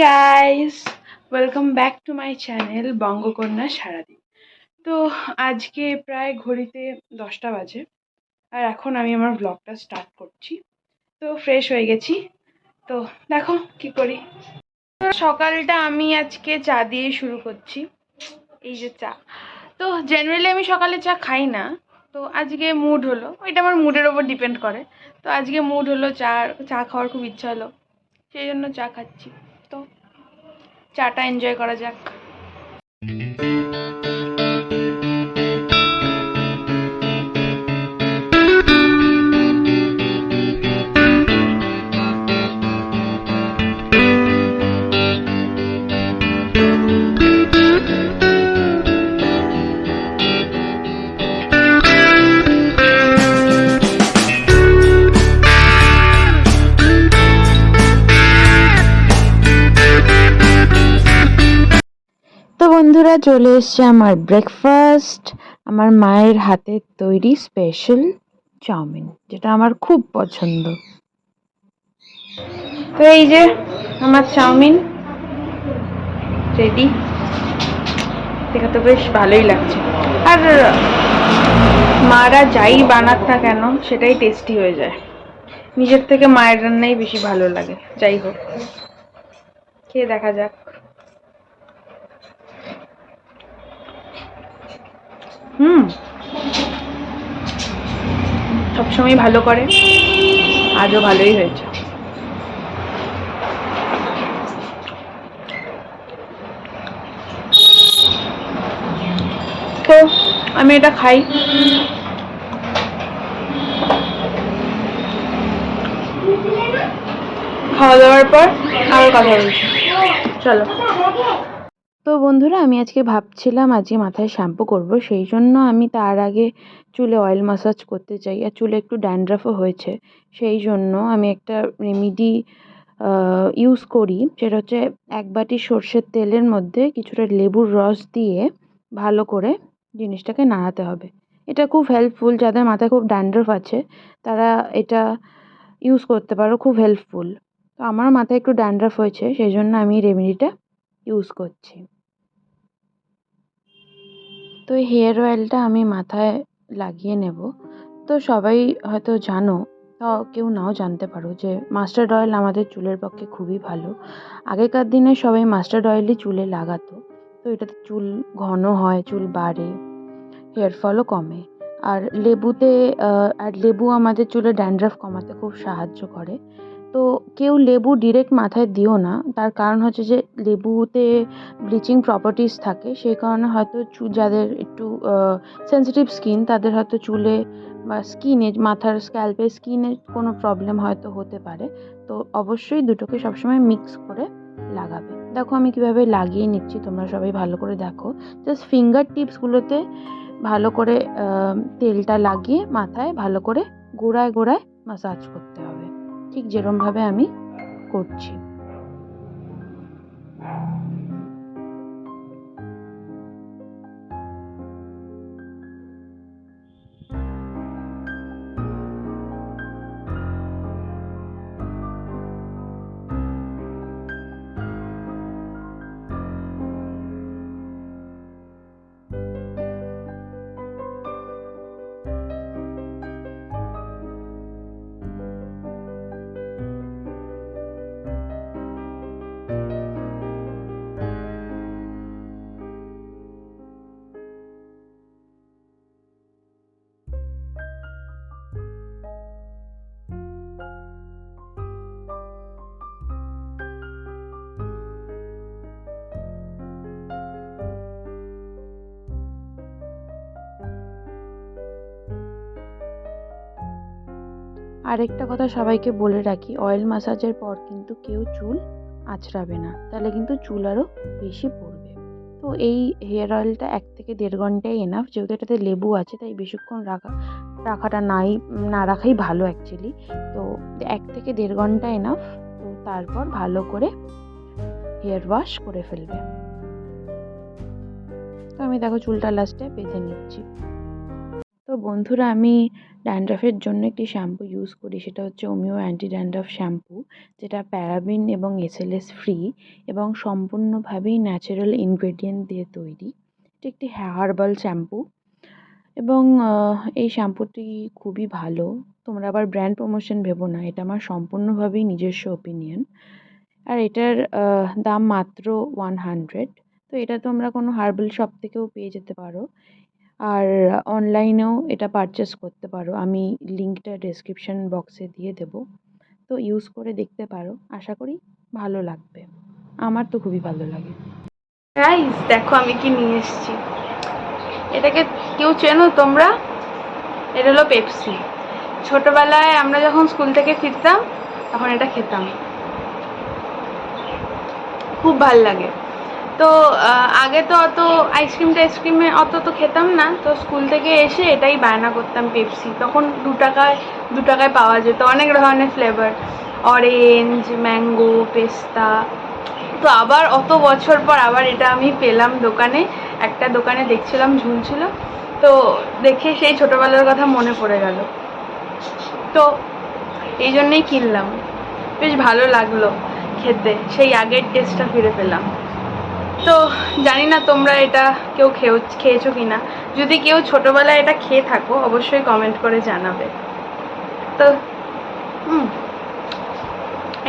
Guys, welcome back to my channel Bangakanya সারাদিন। তো আজকে প্রায় ঘড়িতে 10টা বাজে আর এখন আমি আমার ব্লগটা স্টার্ট করছি। তো ফ্রেশ হয়ে গেছি, তো দেখো কি করি। তো সকালটা আমি আজকে চা দিয়ে শুরু করছি। এই যে চা, তো জেনারেলি আমি সকালে চা খাই না, তো আজকে মুড হলো, এটা আমার মুডের ওপর ডিপেন্ড করে। তো আজকে মুড হলো চা খাওয়ার খুব ইচ্ছা হলো, সেই জন্য চা খাচ্ছি। তো চাটা এনজয় করা যাক। তো বন্ধুরা, চলে এসছে আমার ব্রেকফাস্ট, আমার মায়ের হাতের তৈরি স্পেশাল চাউমিন, যেটা আমার খুব পছন্দ। তো এই যে আমার চাউমিন রেডি, দেখে তো বেশ ভালোই লাগছে। আর মারা যাই বানাক না কেন সেটাই টেস্টি হয়ে যায়, নিজের থেকে মায়ের রান্নাই বেশি ভালো লাগে। যাই হোক, খেয়ে দেখা যাক। সবসময় ভালো করে, আজও ভালোই হয়েছে। তো আমি এটা খাই। খাওয়া দাওয়ার পর আবার কথা বলছি, চলো। তো বন্ধুরা, আমি আজকে ভাবছিলাম আজকে মাথায় শ্যাম্পু করব, সেই জন্য আমি তার আগে চুলে অয়েল ম্যাসাজ করতে চাই। আর চুলে একটু ড্যান্ড্রাফও হয়েছে, সেই জন্য আমি একটা রেমিডি ইউজ করি, সেটা হচ্ছে 1 বাটি সর্ষের তেলের মধ্যে কিছুটা লেবুর রস দিয়ে ভালো করে জিনিসটাকে নাড়াতে হবে। এটা খুব হেল্পফুল, যাদের মাথায় খুব ড্যান্ড্রাফ আছে তারা এটা ইউজ করতে পারো, খুব হেল্পফুল। তো আমার মাথায় একটু ড্যান্ড্রাফ হয়েছে, সেই জন্য আমি রেমেডিটা ইউজ করছি। তো এই হেয়ার অয়েলটা আমি মাথায় লাগিয়ে নেব। তো সবাই হয়তো জানো, কেউ নাও জানতে পারো যে মাস্টার্ড অয়েল আমাদের চুলের পক্ষে খুবই ভালো। আগেকার দিনে সবাই মাস্টার্ড অয়েলই চুলে লাগাতো। তো এটাতে চুল ঘন হয়, চুল বাড়ে, হেয়ার ফলও কমে। আর লেবু আমাদের চুলে ড্যান্ড্রাফ কমাতে খুব সাহায্য করে। তো কেউ লেবু ডিরেক্ট মাথায় দিও না, তার কারণ হচ্ছে যে লেবুতে ব্লিচিং প্রপার্টিস থাকে, সেই কারণে হয়তো যাদের একটু সেন্সিটিভ স্কিন তাদের হয়তো চুলে বা স্কিনে, মাথার স্ক্যাল্পে স্কিনে কোনো প্রবলেম হয়তো হতে পারে। তো অবশ্যই দুটোকে সবসময় মিক্স করে লাগাবে। দেখো আমি কিভাবে লাগিয়ে নিচ্ছি, তোমরা সবাই ভালো করে দেখো। জাস্ট ফিঙ্গার টিপসগুলোতে ভালো করে তেলটা লাগিয়ে মাথায় ভালো করে গোড়ায় গোড়ায় মাসাজ করতে হবে, ঠিক যেরমভাবে আমি করছি। আরেকটা কথা সবাইকে বলে রাখি, অয়েল ম্যাসাজের পর কিন্তু কেউ চুল আঁচড়াবে না, তাহলে কিন্তু চুল আরও বেশি পড়বে। তো এই হেয়ার অয়েলটা 1 থেকে 1.5 ঘন্টাই এনাফ, যেহেতু এটাতে লেবু আছে তাই বেশিক্ষণ রাখাটা না রাখাই ভালো অ্যাকচুয়ালি। তো 1 থেকে 1.5 ঘন্টা এনাফ। তো তারপর ভালো করে হেয়ার ওয়াশ করে ফেলবে। তো আমি দেখো চুলটা লাস্টে বেঁধে নিচ্ছি। তো বন্ধুরা, আমি ড্যান্ড্রাফের জন্য একটি শ্যাম্পু ইউজ করি, সেটা হচ্ছে ওমিও অ্যান্টি ড্যান্ড্রাফ শ্যাম্পু, যেটা প্যারাবিন এবং এসএলএস ফ্রি এবং সম্পূর্ণভাবেই ন্যাচারাল ইনগ্রেডিয়েন্ট দিয়ে তৈরি। এটি একটি হার্বাল শ্যাম্পু এবং এই শ্যাম্পুটি খুবই ভালো। তোমরা আবার ব্র্যান্ড প্রমোশন ভেবো না, এটা আমার সম্পূর্ণভাবেই নিজস্ব ওপিনিয়ন। আর এটার দাম মাত্র 100। তো এটা তোমরা কোনো হার্বাল শপ থেকেও পেয়ে যেতে পারো, আর অনলাইনেও এটা পারচেস করতে পারো। আমি লিঙ্কটা ডেসক্রিপশন বক্সে দিয়ে দেবো, তো ইউজ করে দেখতে পারো, আশা করি ভালো লাগবে। আমার তো খুবই ভালো লাগে। গাইস দেখো আমি কি নিয়ে এসেছি। এটাকে কেউ চেনো তোমরা? এটা হলো পেপসি। ছোটবেলায় আমরা যখন স্কুল থেকে ফিরতাম তখন এটা খেতাম, খুব ভাল লাগে। তো আগে তো অত আইসক্রিমে অত তো খেতাম না, তো স্কুল থেকে এসে এটাই বায়না করতাম পেপসি। তখন 2 টাকায় পাওয়া যেত অনেক ধরনের ফ্লেভার, অরেঞ্জ, ম্যাঙ্গো, পেস্তা। তো আবার অত বছর পর আবার এটা আমি পেলাম দোকানে, একটা দোকানে দেখছিলাম ঝুলছিল, তো দেখে সেই ছোটবেলার কথা মনে পড়ে গেল, তো এই জন্যই কিনলাম। বেশ ভালো লাগলো খেতে, সেই আগের টেস্টটা ফিরে পেলাম। তো জানি না তোমরা এটা কেউ খেয়েছো কি না। যদি কেউ ছোটবেলায় এটা খেয়ে থাকো অবশ্যই কমেন্ট করে জানাবে। তো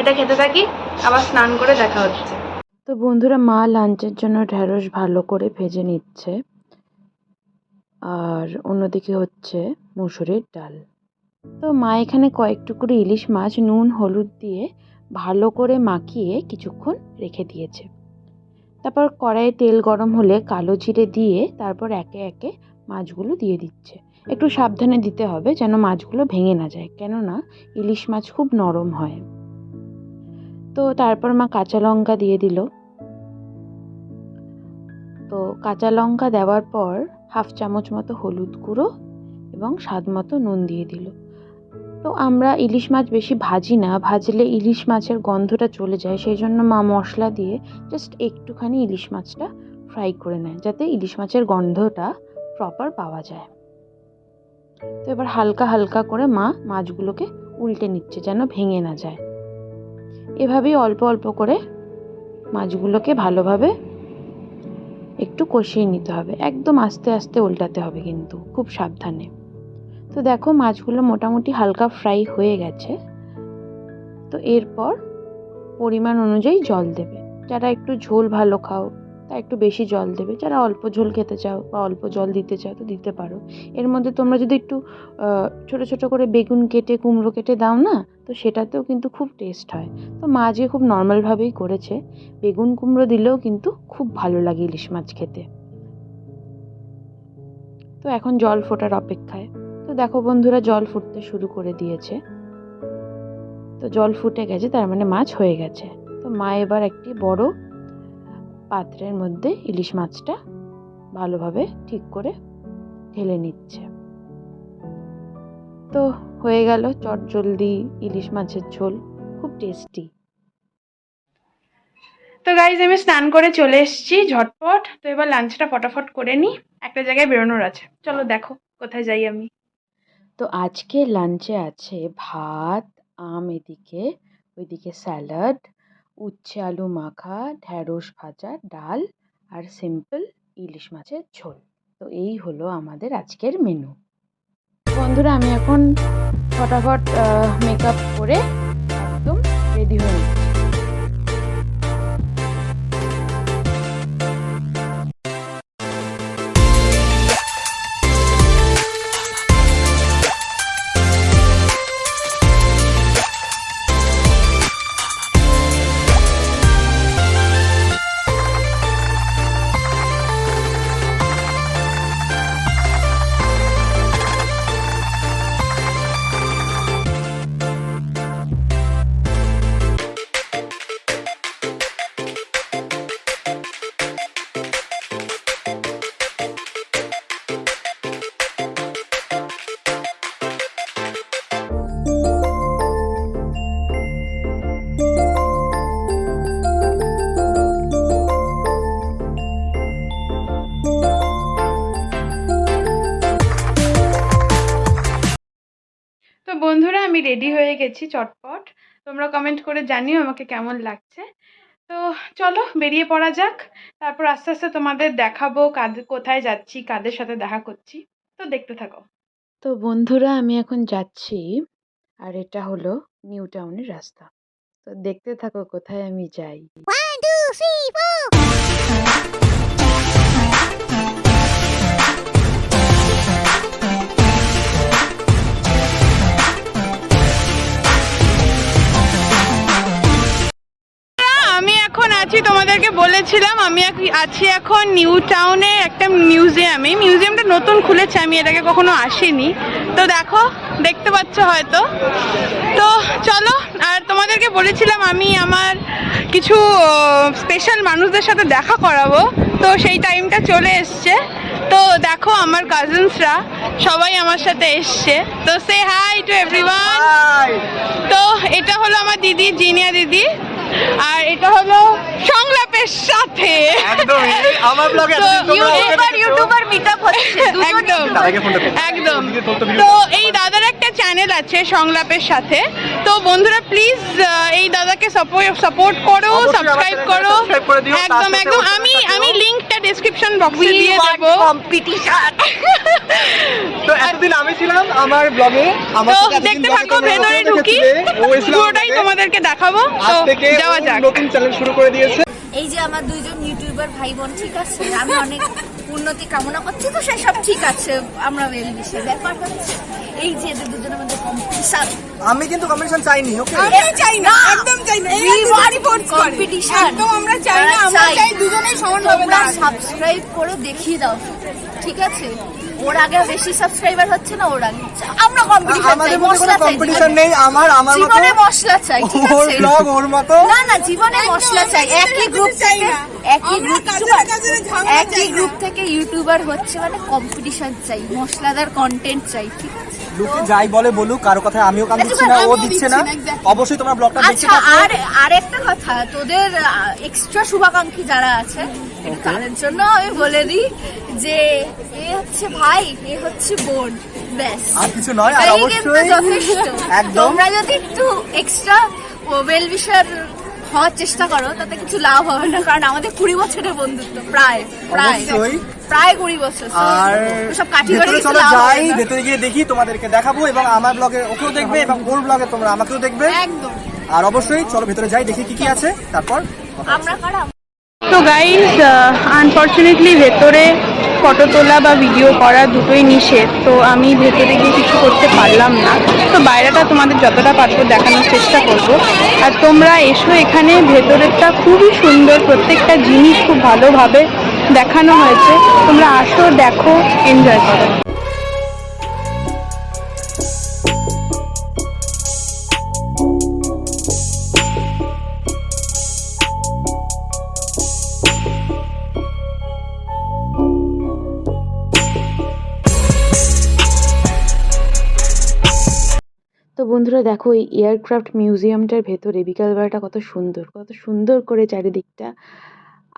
এটা খেতে থাকি, আবার স্নান করে দেখা হচ্ছে। তো বন্ধুরা, মা লাঞ্চের জন্য ঢ্যাঁড়স ভালো করে ভেজে নিচ্ছে, আর অন্যদিকে হচ্ছে মুসুরির ডাল। তো মা এখানে কয়েক টুকরো ইলিশ মাছ নুন হলুদ দিয়ে ভালো করে মাখিয়ে কিছুক্ষণ রেখে দিয়েছে। তারপর কড়াইয়ে তেল গরম হলে কালো জিরে দিয়ে তারপর একে একে মাছগুলো দিয়ে দিচ্ছে। একটু সাবধানে দিতে হবে যেন মাছগুলো ভেঙে না যায়, কেননা ইলিশ মাছ খুব নরম হয়। তো তারপর মা কাঁচা লঙ্কা দিয়ে দিল। তো কাঁচা লঙ্কা দেওয়ার পর 1/2 চামচ মতো হলুদ গুঁড়ো এবং স্বাদ মতো নুন দিয়ে দিল। তো আমরা ইলিশ মাছ বেশি ভাজি না, ভাজলে ইলিশ মাছের গন্ধটা চলে যায়, সেই জন্য মা মশলা দিয়ে জাস্ট একটুখানি ইলিশ মাছটা ফ্রাই করে নেয়, যাতে ইলিশ মাছের গন্ধটা প্রপার পাওয়া যায়। তো এবার হালকা হালকা করে মা মাছগুলোকে উল্টে নিচ্ছে যেন ভেঙে না যায়। এভাবেই অল্প অল্প করে মাছগুলোকে ভালোভাবে একটু কষিয়ে নিতে হবে, একদম আস্তে আস্তে উল্টাতে হবে কিন্তু খুব সাবধানে। তো দেখো মাছগুলো মোটামুটি হালকা ফ্রাই হয়ে গেছে। তো এরপর পরিমাণ অনুযায়ী জল দেবে। যারা একটু ঝোল ভালো খাও তারা একটু বেশি জল দেবে, যারা অল্প ঝোল খেতে চাও বা অল্প জল দিতে চাও তো দিতে পারো। এর মধ্যে তোমরা যদি একটু ছোট ছোট করে বেগুন কেটে কুমড়ো কেটে দাও না, তো সেটাতেও কিন্তু খুব টেস্ট হয়। তো মা যে খুব নর্মালভাবেই করেছে, বেগুন কুমড়ো দিলেও কিন্তু খুব ভালো লাগে ইলিশ মাছ খেতে। তো এখন জল ফোটার অপেক্ষায়। তো দেখো বন্ধুরা, জল ফুটতে শুরু করে দিয়েছে। তো জল ফুটে গেছে, তার মানে মাছ হয়ে গেছে। তো মা এবার একটি বড় পাত্রের মধ্যে ইলিশ মাছটা ভালোভাবে ঠিক করে ঢেলে নিচ্ছে। তো হয়ে গেল চটজলদি ইলিশ মাছের ঝোল, খুব টেস্টি। তো গাইজ আমি স্নান করে চলে এসেছি ঝটপট। তো এবার লাঞ্চটা ফটাফট করে নিই, একটা জায়গায় বেরোনোর আছে। চলো দেখো কোথায় যাই আমি। তো আজকে লাঞ্চে আছে ভাত, আম এদিকে, ওইদিকে স্যালাড, উচ্ছে আলু মাখা, ঢ্যাঁড়স ভাজা, ডাল আর সিম্পল ইলিশ মাছের ঝোল। তো এই হলো আমাদের আজকের মেনু। বন্ধুরা, আমি এখন ফটাফট মেকআপ করে একদম রেডি হয়ে নিচ্ছি। বন্ধুরা আমি রেডি হয়ে গেছি চটপট। তোমরা কমেন্ট করে জানিও আমাকে কেমন লাগছে। তো চলো বেরিয়ে পড়া যাক, তারপর আস্তে আস্তে তোমাদের দেখাবো কোথায় যাচ্ছি, কাদের সাথে দেখা করছি। তো দেখতে থাকো। তো বন্ধুরা আমি এখন যাচ্ছি, আর এটা হলো নিউ টাউনের রাস্তা। তো দেখতে থাকো কোথায় আমি যাই। আমি এখন আছি, তোমাদেরকে বলেছিলাম আমি আছি এখন নিউ টাউনে একটা মিউজিয়ামটা নতুন খুলেছে, আমি এটাকে কখনো আসিনি। তো দেখো, দেখতে পাচ্ছ হয়তো। তো চলো, আর তোমাদেরকে বলেছিলাম আমি আমার কিছু স্পেশাল মানুষদের সাথে দেখা করাবো, তো সেই টাইমটা চলে এসছে। তো দেখো আমার কাজিনসরা সবাই আমার সাথে এসছে। তো সে হাই টু এভরিওয়ান। তো এটা হলো আমার দিদি, জিনিয়া দিদি, আর এটা হলো সংলাপের সাথে। একদম আমার ব্লগে ইউটিউবার মিটআপ হচ্ছে। একদম একদম। তো এই দাদার একটা চ্যানেল আছে সংলাপের সাথে। তো বন্ধুরা প্লিজ এই দাদাকে সাপোর্ট করো, সাবস্ক্রাইব করো। একদম একদম। আমি লিংকটা ডেসক্রিপশন বক্সে দিয়ে দেব। কম্পিটিশন। তো এতদিন আমি ছিলাম আমার ব্লগে, আমার তো দেখতে থাকো, ভেতরে ঢুকি, পুরোটাই তোমাদেরকে দেখাবো। তো যাওয়া যাক। নতুন চ্যানেল শুরু করে দিয়েছে। এই যে আমার দুইজন ইউটিউবার ভাই বোন, ঠিক আছে, আমি অনেক উন্নতি কামনা করছি, তো সেসব ঠিক আছে, আমরা ওয়েল বিষয়। ব্যাপার হচ্ছে এই যে এদের দুজনের মধ্যে কম্পিটিশন। আমি কিন্তু কম্পিটিশন চাইনি, ওকে? আমি চাই না, একদম চাই না। কম্পিটিশন একদম আমরা চাই না, আমরা চাই দুজনেই সমানভাবে। তোমরা সাবস্ক্রাইব করে দেখিয়ে দাও, ঠিক আছে? ওর আগে বেশি সাবস্ক্রাইবার হচ্ছে না, ওর আগে আমরা কম্পিটিশন চাই। মশলা চাই, কম্পিটিশন নেই আমার মতো জীবনে মশলা চাই, ঠিক ওর আছে? ব্লগ ওর মতো না জীবনে মশলা চাই। একই গ্রুপ থেকে ইউটিউবার হচ্ছে মানে কম্পিটিশন চাই, মশলাদার কন্টেন্ট চাই, ঠিক আছে? লোকে যাই বলে বলুক, কারো কথা আমিও কান দিচ্ছি না, ও দিচ্ছে না। অবশ্যই তোমরা ব্লগটা দেখতে আচ্ছা, থাকো। আর একটা কথা, তোদের এক্সট্রা শুভাকাঙ্ক্ষী যারা আছে, তাদের জন্য আমি বলে দিই যে এ হচ্ছে ভাই, এ হচ্ছে বোন, ব্যাস, আর কিছু নয়। আর অবশ্যই যথেষ্ট। একদম। তোমরা যদি একটু এক্সট্রা ওয়েল উইশার হওয়ার চেষ্টা করো, তাতে কিছু লাভ হবে না, কারণ আমাদের 20 বছরের বন্ধুত্ব, প্রায় অবশ্যই 20 বছর। আর সব কাটিয়ে ভেতরে চলো যাই, ভেতরে গিয়ে দেখি, তোমাদেরকে দেখাবো, এবং আমার ব্লগে ওকেও দেখবে এবং ওর ব্লগে তোমরা আমাকেও দেখবে। একদম। আর অবশ্যই চলো ভেতরে যাই, দেখি কি আছে, তারপর আমরা কারা। তো গাইস, আনফর্চুনেটলি ভেতরে ফটো তোলা বা ভিডিও করা দুটোই নিষেধ, তো আমি ভেতরে গিয়ে কিছু করতে পারলাম না। তো বাইরেটা তোমাদের যতটা পারবো দেখানোর চেষ্টা করব। আর তোমরা এসো, এখানে ভেতরেরটা খুবই সুন্দর, প্রত্যেকটা জিনিস খুব ভালোভাবে দেখানো হয়েছে। তোমরা আসো, দেখো, এনজয় করো। তো বন্ধুরা দেখো, এই এয়ারক্রাফট মিউজিয়ামটার ভেতরে বিকালবেলাটা কত সুন্দর করে চারিদিকটা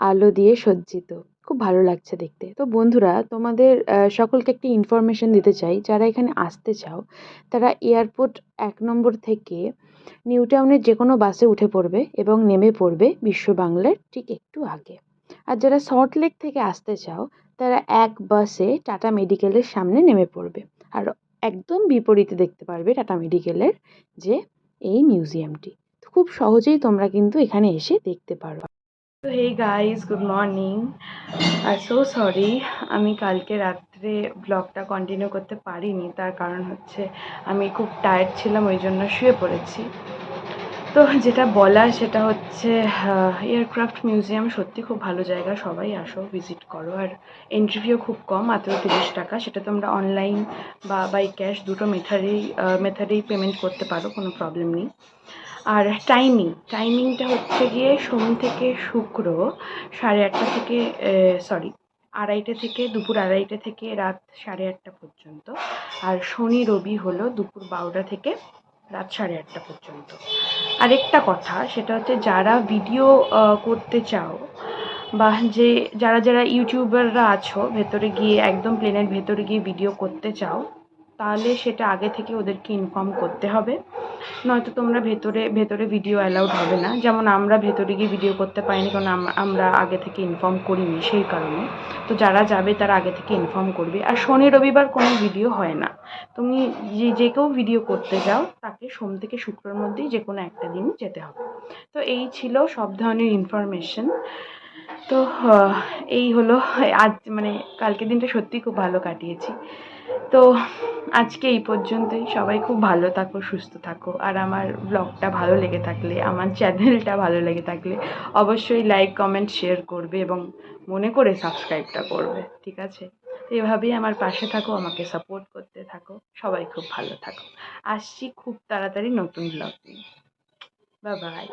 আলো দিয়ে সজ্জিত। খুব ভালো লাগছে দেখতে। তো বন্ধুরা তোমাদের সকলকে একটি ইনফরমেশন দিতে চাই, যারা এখানে আসতে চাও তারা এয়ারপোর্ট 1 নম্বর থেকে নিউ টাউনের যে কোনো বাসে উঠে পড়বে এবং নেমে পড়বে বিশ্ব বাংলার ঠিক একটু আগে। আর যারা সল্টলেক থেকে আসতে চাও তারা এক বাসে টাটা মেডিকেলের সামনে নেমে পড়বে, আর একদম বিপরীতে দেখতে পারবে টাটা মেডিকেলের যে এই মিউজিয়ামটি। খুব সহজেই তোমরা কিন্তু এখানে এসে দেখতে পারো। তো হেই গাইজ, গুড মর্নিং। আর সো সরি, আমি কালকে রাত্রে ব্লগটা কন্টিনিউ করতে পারিনি। তার কারণ হচ্ছে আমি খুব টায়ার্ড ছিলাম, ওই জন্য শুয়ে পড়েছি। তো যেটা বলার সেটা হচ্ছে এয়ারক্রাফট মিউজিয়াম সত্যি খুব ভালো জায়গা, সবাই আসো, ভিজিট করো। আর এন্ট্রি ফিও খুব কম, মাত্র 30 টাকা। সেটা তোমরা অনলাইন বা বাই ক্যাশ দুটো মেথডেই পেমেন্ট করতে পারো, কোনো প্রবলেম নেই। আর টাইমিংটা হচ্ছে গিয়ে সোম থেকে শুক্র 8:30 থেকে দুপুর 2:30 থেকে রাত 8:30 পর্যন্ত। আর শনি রবি হলো দুপুর 12টা থেকে রাত 8:30 পর্যন্ত। আরেকটা কথা, সেটা হচ্ছে যারা ভিডিও করতে চাও বা যারা ইউটিউবাররা আছো, ভেতরে গিয়ে একদম প্লেনের ভেতরে গিয়ে ভিডিও করতে চাও, তাহলে সেটা আগে থেকে ওদেরকে ইনফর্ম করতে হবে, নয়তো তোমরা ভেতরে ভিডিও অ্যালাউড হবে না। যেমন আমরা ভেতরে গিয়ে ভিডিও করতে পারিনি, কারণ আমরা আগে থেকে ইনফর্ম করিনি সেই কারণে। তো যারা যাবে তারা আগে থেকে ইনফর্ম করবে। আর শনি রবিবার কোনো ভিডিও হয় না। তুমি যে কেউ ভিডিও করতে যাও তাকে সোম থেকে শুক্রের মধ্যেই যে কোনো একটা দিন যেতে হবে। তো এই ছিল সব ধরনের ইনফরমেশন। তো এই হলো আজ, মানে কালকের দিনটা সত্যিই খুব ভালো কাটিয়েছি। তো আজকে এই পর্যন্তই। সবাই খুব ভালো থাকো, সুস্থ থাকো। আর আমার ব্লগটা ভালো লেগে থাকলে, আমার চ্যানেলটা ভালো লেগে থাকলে অবশ্যই লাইক, কমেন্ট, শেয়ার করবে এবং মনে করে সাবস্ক্রাইবটা করবে, ঠিক আছে? তো এভাবেই আমার পাশে থাকো, আমাকে সাপোর্ট করতে থাকো। সবাই খুব ভালো থাকো। আসছি খুব তাড়াতাড়ি নতুন ব্লগ নিয়ে। Bye bye.